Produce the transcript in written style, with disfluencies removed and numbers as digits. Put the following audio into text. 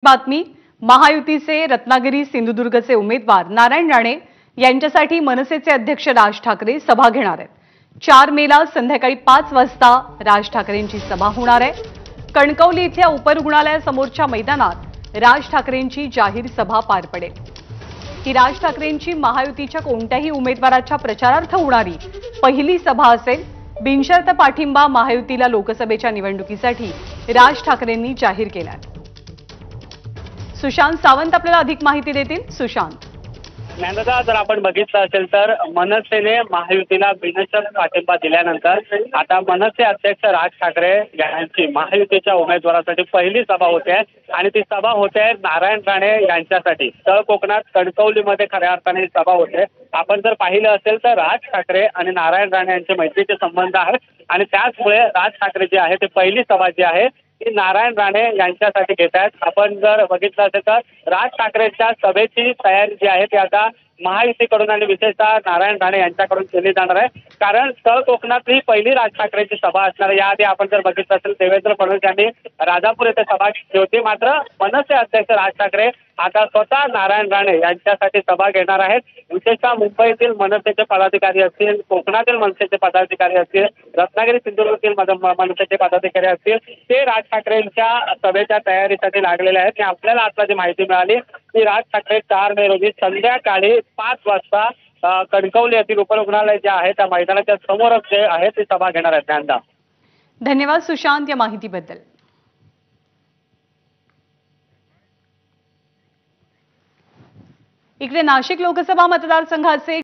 बातमी महायुतीचे रत्नागिरी सिंधुदुर्गचे उमेदवार नारायण राणे यांच्यासाठी मनसेचे अध्यक्ष राज ठाकरे सभा घेणार आहेत। 4 मेला संध्याकाळी 5 वाजता राज ठाकरेंची सभा होणार आहे। कणकवली इथल्या उपरुग्णालयासमोरच्या मैदानात राज ठाकरेंची जाहीर सभा पार पडेल। ही राज ठाकरेंची महायुतीच्या कोणत्याही उमेदवाराच्या प्रचारार्थ होणारी पहिली सभा असेल। बिनशर्त पाठिंबा महायुतीला लोकसभेच्या निवडणुकीसाठी राज ठाकरेंनी जाहीर केला आहे। सुशांत सावंत आपल्याला अधिक माहिती देतील। सुशांत, ज्ञानदा, जर आपण बघितलं असेल तर मनसेने महायुतीला बिनशर्त पाठिंबा दिल्यानंतर आता मनसे अध्यक्ष राज ठाकरे यांची महायुतीच्या उमेदवारासाठी पहिली सभा होते आणि ती सभा होते नारायण राणे यांच्यासाठी। तळ कोकणात कणकवलीमध्ये खऱ्या अर्थाने ही सभा होते। आपण जर पाहिलं असेल तर राज ठाकरे आणि नारायण राणे यांचे मैत्रीचे संबंध आहेत आणि त्याचमुळे राज ठाकरे जे आहे ते पहिली सभा जी आहे ती नारायण राणे यांच्यासाठी घेत आहेत। आपण जर बघितलं असेल तर राज ठाकरेंच्या सभेची तयारी जी आहे ती आता महायुतीकडून आणि विशेषतः नारायण राणे यांच्याकडून केली जाणार आहे, कारण तळ कोकणातली पहिली राज ठाकरेंची सभा असणार आहे। याआधी आपण जर बघितलं असेल देवेंद्र फडणवीस यांनी राजापूर येथे सभा घेतली होती, मात्र मनसे अध्यक्ष राज ठाकरे आता स्वतः नारायण राणे यांच्यासाठी सभा घेणार आहेत। विशेषतः मुंबईतील मनसेचे पदाधिकारी असतील, कोकणातील मनसेचे पदाधिकारी असतील, रत्नागिरी सिंधुदुर्गतील मनसेचे पदाधिकारी असतील, ते राज ठाकरेंच्या सभेच्या तयारीसाठी लागलेले आहेत। आपल्याला आता जी माहिती मिळाली की राज ठाकरे 4 मे रोजी संध्याकाळी 5 वाजता कणकवली येथील उपरुग्णालय जे आहे त्या मैदानाच्या समोरच जे आहे ती सभा घेणार आहेत। ज्ञानदा, धन्यवाद सुशांत या माहितीबद्दल। इकडे नाशिक लोकसभा मतदारसंघाचे